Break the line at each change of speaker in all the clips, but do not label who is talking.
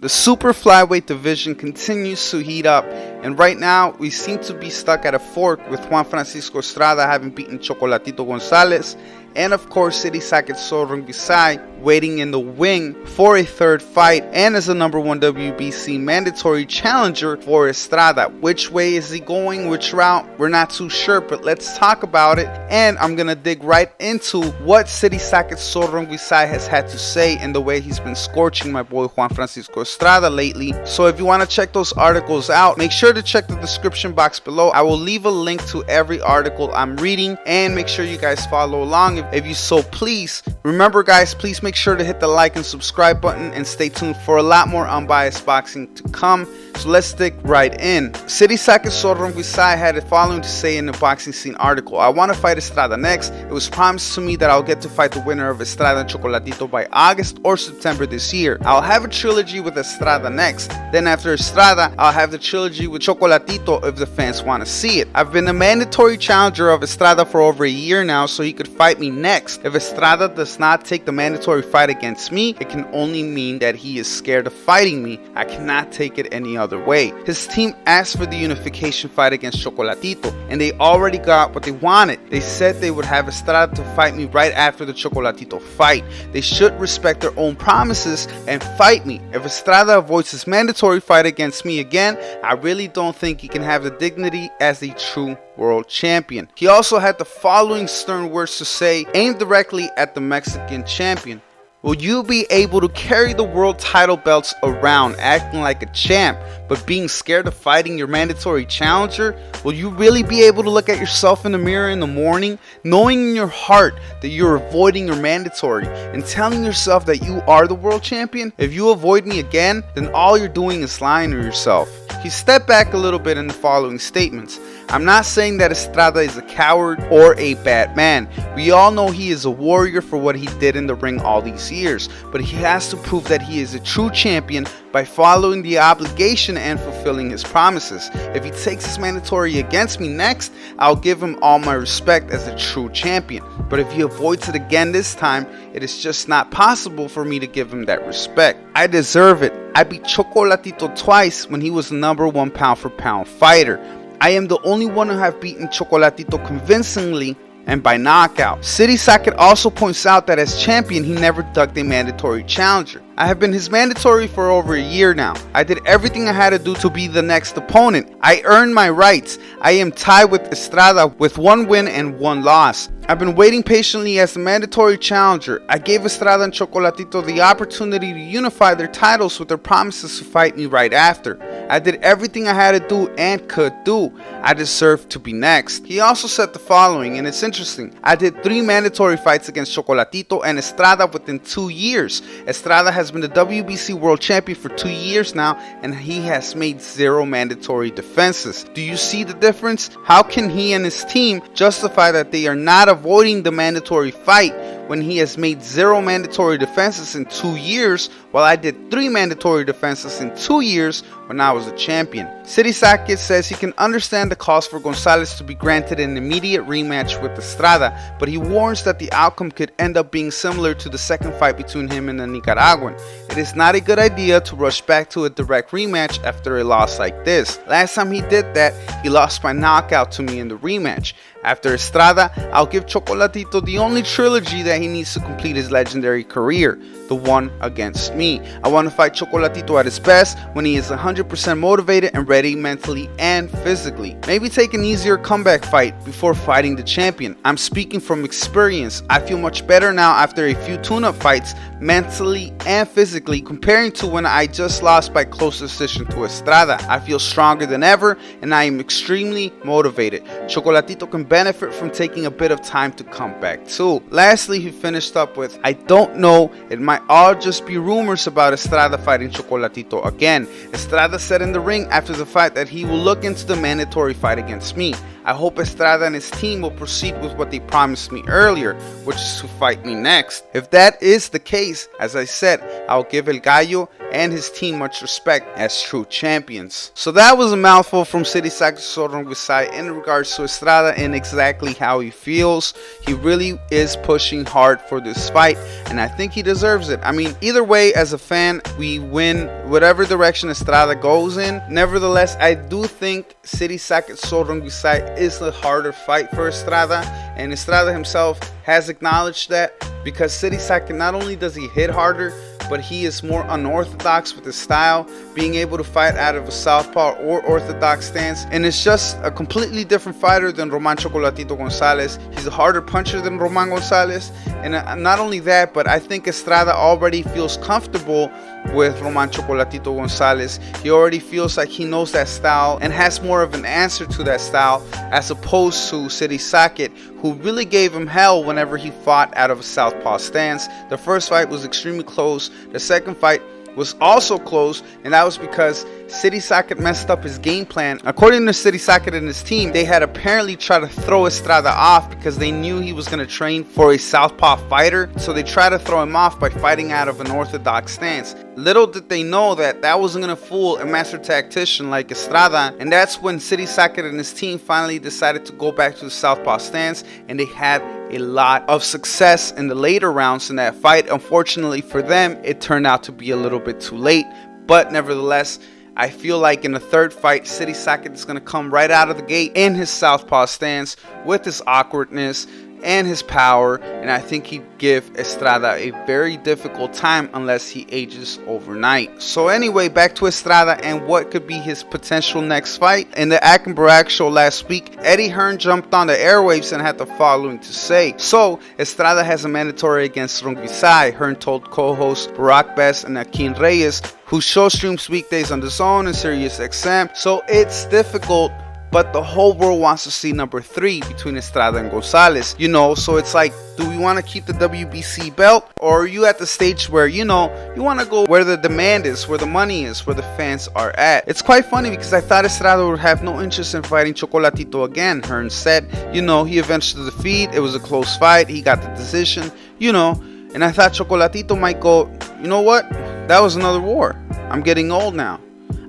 The super flyweight division continues to heat up, and right now we seem to be stuck at a fork with Juan Francisco Estrada having beaten Chocolatito Gonzalez, and of course Srisaket Sor Rungvisai waiting in the wing for a third fight and as the #1 WBC mandatory challenger for Estrada. Which way is he going? Which route? We're not too sure, but let's talk about it, and I'm gonna dig right into what Srisaket Sor Rungvisai has had to say and the way he's been scorching my boy Juan Francisco Estrada lately. So if you want to check those articles out, make sure to check the description box below. I will leave a link to every article I'm reading, and make sure you guys follow along if you so please. Remember guys, please make sure to hit the like and subscribe button and stay tuned for a lot more unbiased boxing to come. So let's dig right in. Srisaket Sor Rungvisai had the following to say in the Boxing Scene article: I want to fight Estrada next. It was promised to me that I'll get to fight the winner of Estrada and Chocolatito by August or September this year. I'll have a trilogy with Estrada next. Then after Estrada, I'll have the trilogy with Chocolatito if the fans want to see it. I've been a mandatory challenger of Estrada for over a year now, so he could fight me next. If Estrada does not take the mandatory fight against me, it can only mean that he is scared of fighting me. I cannot take it any other way. His team asked for the unification fight against Chocolatito, and they already got what they wanted. They said they would have Estrada to fight me right after the Chocolatito fight. They should respect their own promises and fight me. If Estrada avoids his mandatory fight against me again, I really don't think he can have the dignity as a true world champion. He also had the following stern words to say, aimed directly at the Mexican champion: will you be able to carry the world title belts around acting like a champ, but being scared of fighting your mandatory challenger? Will you really be able to look at yourself in the mirror in the morning, knowing in your heart that you're avoiding your mandatory and telling yourself that you are the world champion? If you avoid me again, then all you're doing is lying to yourself. He stepped back a little bit in the following statements: I'm not saying that Estrada is a coward or a bad man. We all know he is a warrior for what he did in the ring all these years, but he has to prove that he is a true champion by following the obligation and fulfilling his promises. If he takes his mandatory against me next, I'll give him all my respect as a true champion. But if he avoids it again this time, it is just not possible for me to give him that respect. I deserve it. I beat Chocolatito twice when he was the #1 pound for pound fighter. I am the only one who have beaten Chocolatito convincingly and by knockout. Srisaket also points out that as champion, he never ducked a mandatory challenger. I have been his mandatory for over a year now. I did everything I had to do to be the next opponent. I earned my rights. I am tied with Estrada with 1 win and 1 loss. I've been waiting patiently as the mandatory challenger. I gave Estrada and Chocolatito the opportunity to unify their titles with their promises to fight me right after. I did everything I had to do and could do. I deserve to be next. He also said the following, and it's interesting: I did 3 mandatory fights against Chocolatito and Estrada within 2 years. Estrada has been the WBC world champion for 2 years now, and he has made 0 mandatory defenses. Do you see the difference? How can he and his team justify that they are not avoiding the mandatory fight when he has made 0 mandatory defenses in 2 years, while I did 3 mandatory defenses in 2 years when I was a champion? Srisaket says he can understand the calls for Gonzalez to be granted an immediate rematch with Estrada, but he warns that the outcome could end up being similar to the second fight between him and the Nicaraguan. It is not a good idea to rush back to a direct rematch after a loss like this. Last time he did that, he lost by knockout to me in the rematch. After Estrada, I'll give Chocolatito the only trilogy that he needs to complete his legendary career, the one against me. I want to fight Chocolatito at his best, when he is 100% motivated and ready mentally and physically. Maybe take an easier comeback fight before fighting the champion. I'm speaking from experience. I feel much better now after a few tune-up fights, mentally and physically, comparing to when I just lost by close decision to Estrada. I feel stronger than ever, and I am extremely motivated. Chocolatito can benefit from taking a bit of time to come back too. Lastly, he finished up with, I don't know, it might all just be rumors about Estrada fighting Chocolatito again. Estrada said in the ring after the fight that he will look into the mandatory fight against me. I hope Estrada and his team will proceed with what they promised me earlier, which is to fight me next. If that is the case, as I said, I'll give El Gallo and his team much respect as true champions. So that was a mouthful from Srisaket Sor Rungvisai in regards to Estrada and exactly how he feels. He really is pushing hard for this fight, and I think he deserves it. I mean, either way, as a fan, we win whatever direction Estrada goes in. Nevertheless, I do think Srisaket Sor Rungvisai is a harder fight for Estrada, and Estrada himself has acknowledged that, because Srisaket, not only does he hit harder, but he is more unorthodox with his style, being able to fight out of a southpaw or orthodox stance, and it's just a completely different fighter than Roman Chocolatito Gonzalez. He's a harder puncher than Roman Gonzalez, and not only that, but I think Estrada already feels comfortable with Roman Chocolatito Gonzalez. He already feels like he knows that style and has more of an answer to that style, as opposed to Srisaket, who really gave him hell whenever he fought out of a southpaw stance. The first fight was extremely close. The second fight was also close, and that was because Srisaket messed up his game plan. According to Srisaket and his team, they had apparently tried to throw Estrada off because they knew he was going to train for a southpaw fighter, so they tried to throw him off by fighting out of an orthodox stance. Little did they know that that wasn't going to fool a master tactician like Estrada, and that's when Srisaket and his team finally decided to go back to the southpaw stance, and they had a lot of success in the later rounds in that fight. Unfortunately for them, it turned out to be a little bit too late, but nevertheless, I feel like in the third fight, Srisaket is going to come right out of the gate in his southpaw stance with his awkwardness and his power, and I think he'd give Estrada a very difficult time unless he ages overnight. So anyway, back to Estrada and what could be his potential next fight. In the Ak and Barak show last week, Eddie Hearn jumped on the airwaves and had the following to say. So Estrada has a mandatory against Rungvisai, Hearn told co-hosts Barack Best and Akin Reyes, whose show streams weekdays on DAZN and SiriusXM. So it's difficult, but the whole world wants to see number 3 between Estrada and Gonzalez, so it's like, do we want to keep the WBC belt, or are you at the stage where, you want to go where the demand is, where the money is, where the fans are at? It's quite funny because I thought Estrada would have no interest in fighting Chocolatito again, Hearn said. He avenged the defeat, it was a close fight, he got the decision, and I thought Chocolatito might go, you know what, that was another war, I'm getting old now.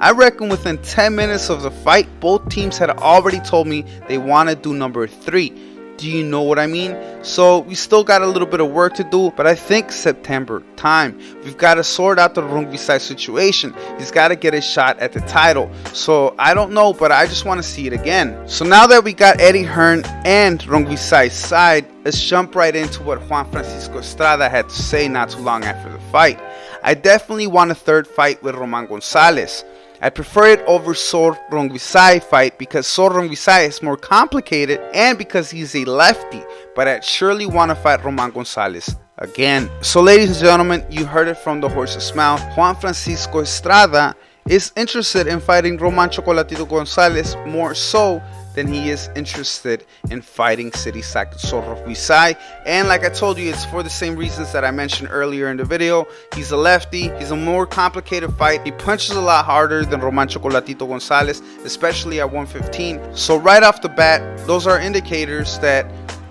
I reckon within 10 minutes of the fight, both teams had already told me they want to do number 3. Do you know what I mean? So we still got a little bit of work to do, but I think September time. We've got to sort out the Rungvisai situation. He's got to get a shot at the title. So I don't know, but I just want to see it again. So now that we got Eddie Hearn and Rungvisai's side, let's jump right into what Juan Francisco Estrada had to say not too long after the fight. I definitely want a third fight with Roman Gonzalez. I prefer it over Sor Rungvisai fight because Sor Rungvisai is more complicated and because he's a lefty, but I'd surely want to fight Roman Gonzalez again. So ladies and gentlemen, you heard it from the horse's mouth. Juan Francisco Estrada is interested in fighting Roman Chocolatito Gonzalez more so than he is interested in fighting Srisaket Sor Rungvisai. And like I told you, it's for the same reasons that I mentioned earlier in the video. He's a lefty, he's a more complicated fight, he punches a lot harder than Roman Chocolatito Gonzalez, especially at 115. So right off the bat, those are indicators that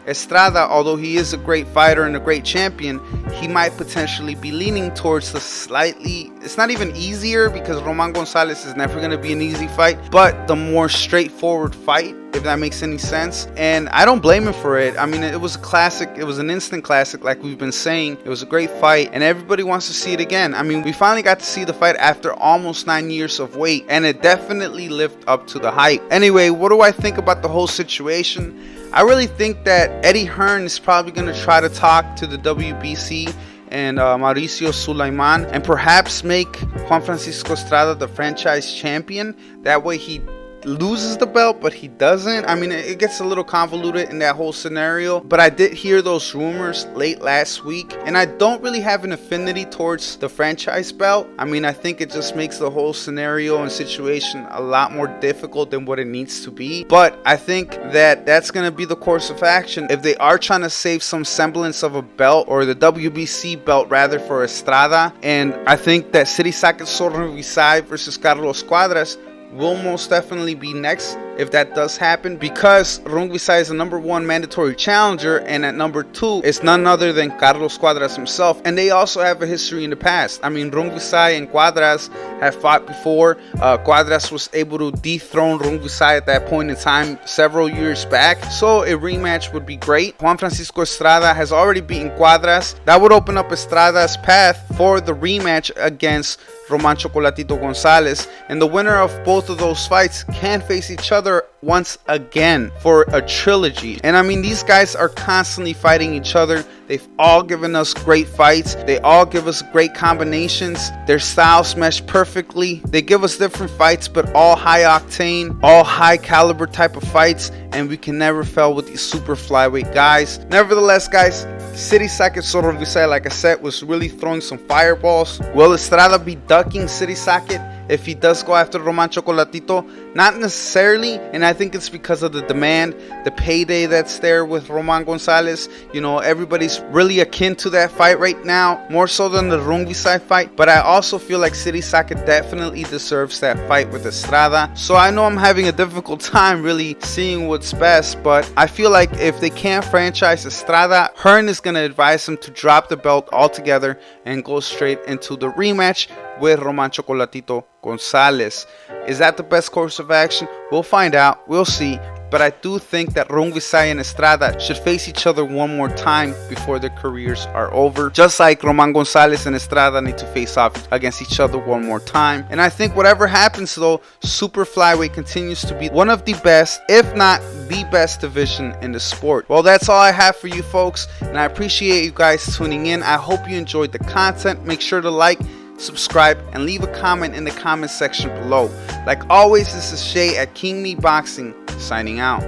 Estrada, although he is a great fighter and a great champion, he might potentially be leaning towards the slightly, it's not even easier because Roman Gonzalez is never going to be an easy fight, but the more straightforward fight, if that makes any sense. And I don't blame him for it. I mean, it was a classic, it was an instant classic like we've been saying. It was a great fight and everybody wants to see it again. I mean, we finally got to see the fight after almost 9 years of wait, and it definitely lived up to the hype. Anyway, what do I think about the whole situation? I really think that Eddie Hearn is probably going to try to talk to the WBC and Mauricio Sulaiman and perhaps make Juan Francisco Estrada the franchise champion. That way he loses the belt, but he doesn't. I mean, it gets a little convoluted in that whole scenario, but I did hear those rumors late last week, and I don't really have an affinity towards the franchise belt. I mean, I think it just makes the whole scenario and situation a lot more difficult than what it needs to be, but I think that that's going to be the course of action if they are trying to save some semblance of a belt, or the WBC belt rather, for Estrada. And I think that Srisaket Sor Rungvisai versus Carlos Cuadras will most definitely be next if that does happen, because Rungvisai is the #1 mandatory challenger, and at #2 is none other than Carlos Cuadras himself, and they also have a history in the past. I mean, Rungvisai and Cuadras have fought before. Cuadras was able to dethrone Rungvisai at that point in time several years back, so a rematch would be great. Juan Francisco Estrada has already beaten Cuadras. That would open up Estrada's path for the rematch against Roman Chocolatito Gonzalez, and the winner of both of those fights can face each other once again for a trilogy. And I mean, these guys are constantly fighting each other. They've all given us great fights. They all give us great combinations. Their styles mesh perfectly. They give us different fights, but all high octane, all high caliber type of fights, and we can never fail with these super flyweight guys. Nevertheless, guys, Srisaket Sor Rungvisai, like I said, was really throwing some fireballs. Will Estrada be ducking Srisaket if he does go after Roman Chocolatito? Not necessarily, and I think it's because of the demand, the payday that's there with Roman Gonzalez. You know, everybody's really akin to that fight right now, more so than the Rungvisai fight. But I also feel like Srisaket definitely deserves that fight with Estrada. So I know I'm having a difficult time really seeing what's best, but I feel like if they can't franchise Estrada, Hearn is going to advise him to drop the belt altogether and go straight into the rematch with Roman Chocolatito Gonzalez. Is that the best course of action? We'll find out. We'll see. But I do think that Rungvisai and Estrada should face each other one more time before their careers are over. Just like Roman Gonzalez and Estrada need to face off against each other one more time. And I think whatever happens though, super flyweight continues to be one of the best, if not the best division in the sport. Well, that's all I have for you folks, and I appreciate you guys tuning in. I hope you enjoyed the content. Make sure to like, subscribe, and leave a comment in the comment section below. Like always, this is Shay at King Me Boxing, signing out.